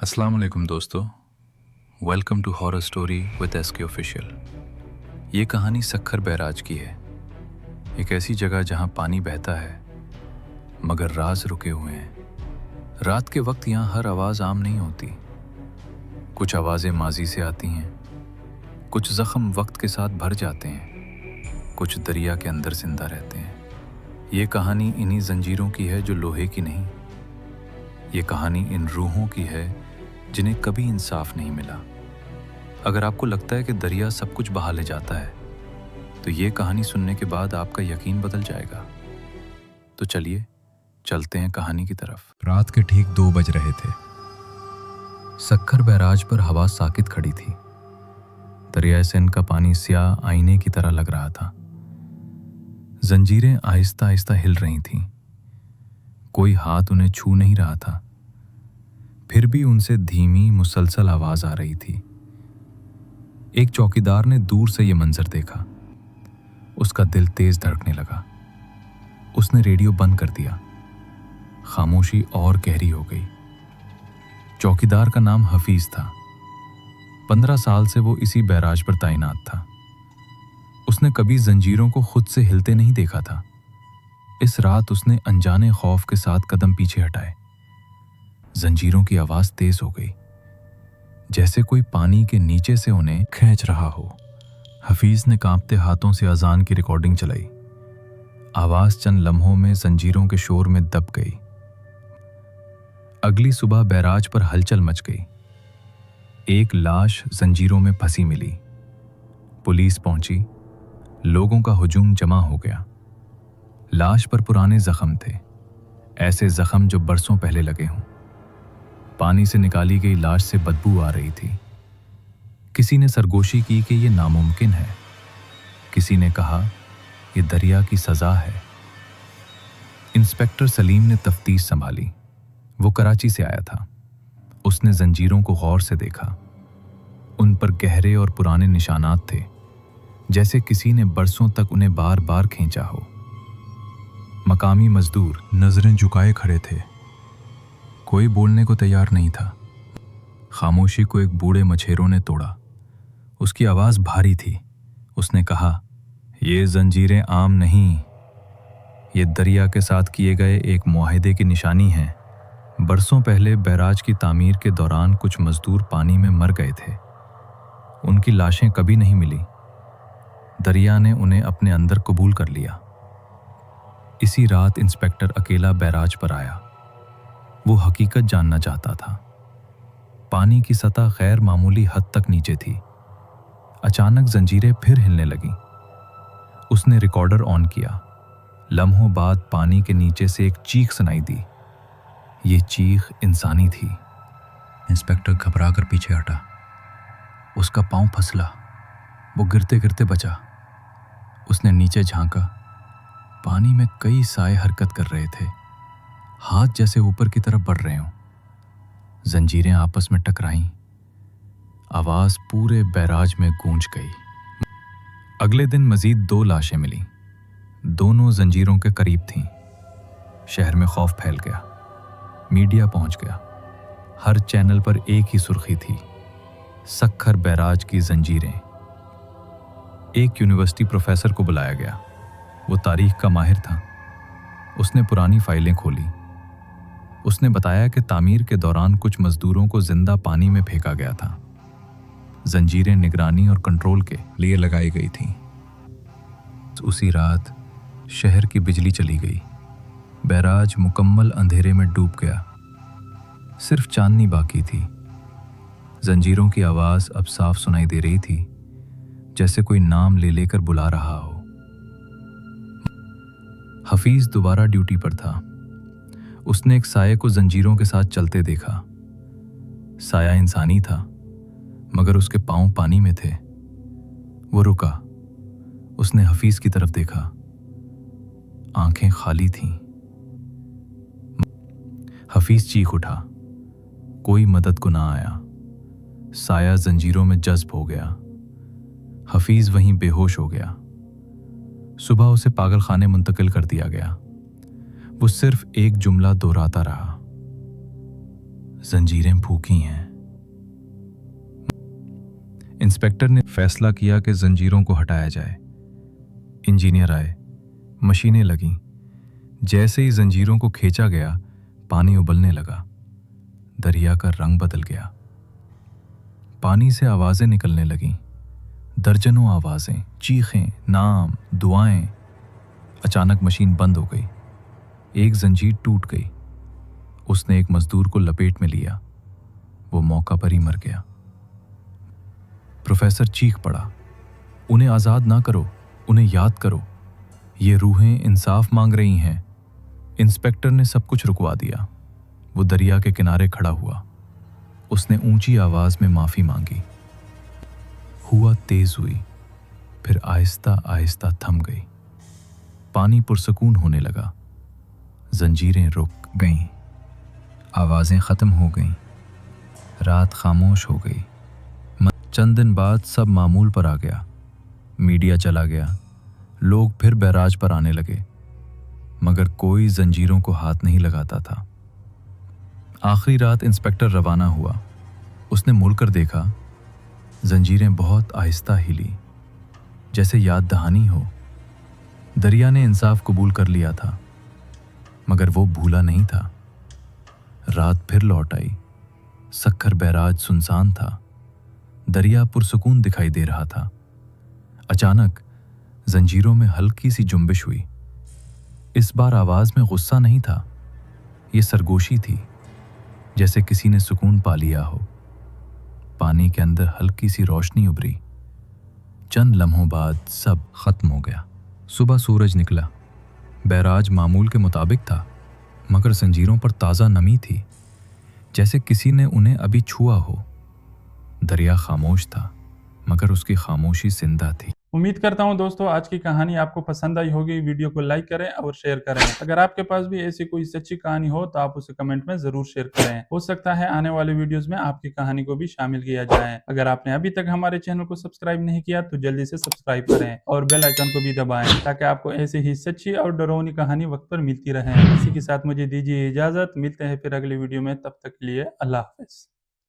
अस्सलाम वालेकुम दोस्तों, welcome to horror story with SK official. ये कहानी सक्खर बैराज की है। एक ऐसी जगह जहाँ पानी बहता है मगर राज रुके हुए हैं। रात के वक्त यहाँ हर आवाज़ आम नहीं होती। कुछ आवाज़ें माजी से आती हैं, कुछ ज़ख्म वक्त के साथ भर जाते हैं, कुछ दरिया के अंदर जिंदा रहते हैं। ये कहानी इन्हीं जंजीरों की है जो लोहे की नहीं। ये कहानी इन रूहों की है जिन्हें कभी इंसाफ नहीं मिला। अगर आपको लगता है कि दरिया सब कुछ बहा ले जाता है तो ये कहानी सुनने के बाद आपका यकीन बदल जाएगा। तो चलिए चलते हैं कहानी की तरफ। रात के ठीक 2 बज रहे थे। सक्खर बैराज पर हवा साकित खड़ी थी। दरिया सिंध का पानी स्याह आईने की तरह लग रहा था। जंजीरें आहिस्ता आहिस्ता हिल रही थीं। कोई हाथ उन्हें छू नहीं रहा था, फिर भी उनसे धीमी मुसलसल आवाज आ रही थी। एक चौकीदार ने दूर से यह मंजर देखा। उसका दिल तेज धड़कने लगा। उसने रेडियो बंद कर दिया। खामोशी और गहरी हो गई। चौकीदार का नाम हफीज था। 15 साल से वो इसी बैराज पर तैनात था। उसने कभी जंजीरों को खुद से हिलते नहीं देखा था। इस रात उसने अनजाने खौफ के साथ कदम पीछे हटाए। जंजीरों की आवाज तेज हो गई, जैसे कोई पानी के नीचे से उन्हें खींच रहा हो। हफीज ने कांपते हाथों से अजान की रिकॉर्डिंग चलाई। आवाज चंद लम्हों में जंजीरों के शोर में दब गई। अगली सुबह बैराज पर हलचल मच गई। एक लाश जंजीरों में फंसी मिली। पुलिस पहुंची। लोगों का हुजूम जमा हो गया। लाश पर पुराने जख्म थे, ऐसे जख्म जो बरसों पहले लगे हों। पानी से निकाली गई लाश से बदबू आ रही थी। किसी ने सरगोशी की कि यह नामुमकिन है। किसी ने कहा यह दरिया की सजा है। इंस्पेक्टर सलीम ने तफ्तीश संभाली। वो कराची से आया था। उसने जंजीरों को गौर से देखा। उन पर गहरे और पुराने निशानात थे, जैसे किसी ने बरसों तक उन्हें बार बार खींचा हो। मकामी मजदूर नजरें झुकाए खड़े थे। कोई बोलने को तैयार नहीं था। खामोशी को एक बूढ़े मछेरों ने तोड़ा। उसकी आवाज भारी थी। उसने कहा, ये जंजीरें आम नहीं, ये दरिया के साथ किए गए एक मुआहदे की निशानी है। बरसों पहले बैराज की तामीर के दौरान कुछ मजदूर पानी में मर गए थे। उनकी लाशें कभी नहीं मिली। दरिया ने उन्हें अपने अंदर कबूल कर लिया। इसी रात इंस्पेक्टर अकेला बैराज पर आया। वो हकीकत जानना चाहता था। पानी की सतह गैर मामूली हद तक नीचे थी। अचानक जंजीरें फिर हिलने लगीं। उसने रिकॉर्डर ऑन किया। लम्हों बाद पानी के नीचे से एक चीख सुनाई दी। ये चीख इंसानी थी। इंस्पेक्टर घबरा कर पीछे हटा। उसका पांव फसला। वो गिरते गिरते बचा। उसने नीचे झांका। पानी में कई साए हरकत कर रहे थे, हाथ जैसे ऊपर की तरफ बढ़ रहे हों। जंजीरें आपस में टकराईं। आवाज पूरे बैराज में गूंज गई। अगले दिन मजीद 2 लाशें मिलीं। दोनों जंजीरों के करीब थीं। शहर में खौफ फैल गया। मीडिया पहुंच गया। हर चैनल पर एक ही सुर्खी थी, सक्खर बैराज की जंजीरें। एक यूनिवर्सिटी प्रोफेसर को बुलाया गया। वो तारीख का माहिर था। उसने पुरानी फाइलें खोली। उसने बताया कि तामीर के दौरान कुछ मजदूरों को जिंदा पानी में फेंका गया था। जंजीरें निगरानी और कंट्रोल के लिए लगाई गई थीं। उसी रात शहर की बिजली चली गई। बैराज मुकम्मल अंधेरे में डूब गया। सिर्फ चांदनी बाकी थी। जंजीरों की आवाज अब साफ सुनाई दे रही थी, जैसे कोई नाम ले लेकर बुला रहा हो। हफीज दोबारा ड्यूटी पर था। उसने एक साये को जंजीरों के साथ चलते देखा। साया इंसानी था, मगर उसके पांव पानी में थे। वो रुका। उसने हफीज की तरफ देखा। आंखें खाली थीं। हफीज चीख उठा। कोई मदद को ना आया। साया जंजीरों में जज्ब हो गया। हफीज वहीं बेहोश हो गया। सुबह उसे पागल खाने मुंतकिल कर दिया गया। वो सिर्फ एक जुमला दोहराता रहा, जंजीरें फूकी हैं। इंस्पेक्टर ने फैसला किया कि जंजीरों को हटाया जाए। इंजीनियर आए, मशीनें लगीं। जैसे ही जंजीरों को खींचा गया, पानी उबलने लगा। दरिया का रंग बदल गया। पानी से आवाजें निकलने लगीं, दर्जनों आवाजें, चीखें, नाम, दुआएं। अचानक मशीन बंद हो गई। एक जंजीर टूट गई। उसने एक मजदूर को लपेट में लिया। वो मौका पर ही मर गया। प्रोफेसर चीख पड़ा, उन्हें आजाद ना करो, उन्हें याद करो, ये रूहें इंसाफ मांग रही हैं। इंस्पेक्टर ने सब कुछ रुकवा दिया। वो दरिया के किनारे खड़ा हुआ। उसने ऊंची आवाज में माफी मांगी। हुआ तेज हुई, फिर आहिस्ता आहिस्ता थम गई। पानी पुरसकून होने लगा। जंजीरें रुक गईं, आवाजें खत्म हो गईं, रात खामोश हो गई। चंद दिन बाद सब मामूल पर आ गया। मीडिया चला गया। लोग फिर बैराज पर आने लगे, मगर कोई जंजीरों को हाथ नहीं लगाता था। आखिरी रात इंस्पेक्टर रवाना हुआ। उसने मुड़कर देखा, जंजीरें बहुत आहिस्ता हिली, जैसे याद दहानी हो। दरिया ने इंसाफ कबूल कर लिया था, मगर वो भूला नहीं था। रात फिर लौट आई। सक्खर बैराज सुनसान था। दरिया पुरसुकून दिखाई दे रहा था। अचानक जंजीरों में हल्की सी जुंबिश हुई। इस बार आवाज में गुस्सा नहीं था, ये सरगोशी थी, जैसे किसी ने सुकून पा लिया हो। पानी के अंदर हल्की सी रोशनी उभरी। चंद लम्हों बाद सब खत्म हो गया। सुबह सूरज निकला। बैराज मामूल के मुताबिक था, मगर जंजीरों पर ताज़ा नमी थी, जैसे किसी ने उन्हें अभी छुआ हो। दरिया खामोश था, मगर उसकी खामोशी जिंदा थी। उम्मीद करता हूं दोस्तों आज की कहानी आपको पसंद आई होगी। वीडियो को लाइक करें और शेयर करें। अगर आपके पास भी ऐसी कोई सच्ची कहानी हो तो आप उसे कमेंट में जरूर शेयर करें। हो सकता है आने वाले वीडियोस में आपकी कहानी को भी शामिल किया जाए। अगर आपने अभी तक हमारे चैनल को सब्सक्राइब नहीं किया तो जल्दी से सब्सक्राइब करें और बेल आइकन को भी दबाएं, ताकि आपको ऐसी ही सच्ची और डरावनी कहानी वक्त पर मिलती रहे। इसी के साथ मुझे दीजिए इजाजत। मिलते हैं फिर अगली वीडियो में, तब तक के लिए अल्लाह हाफिज।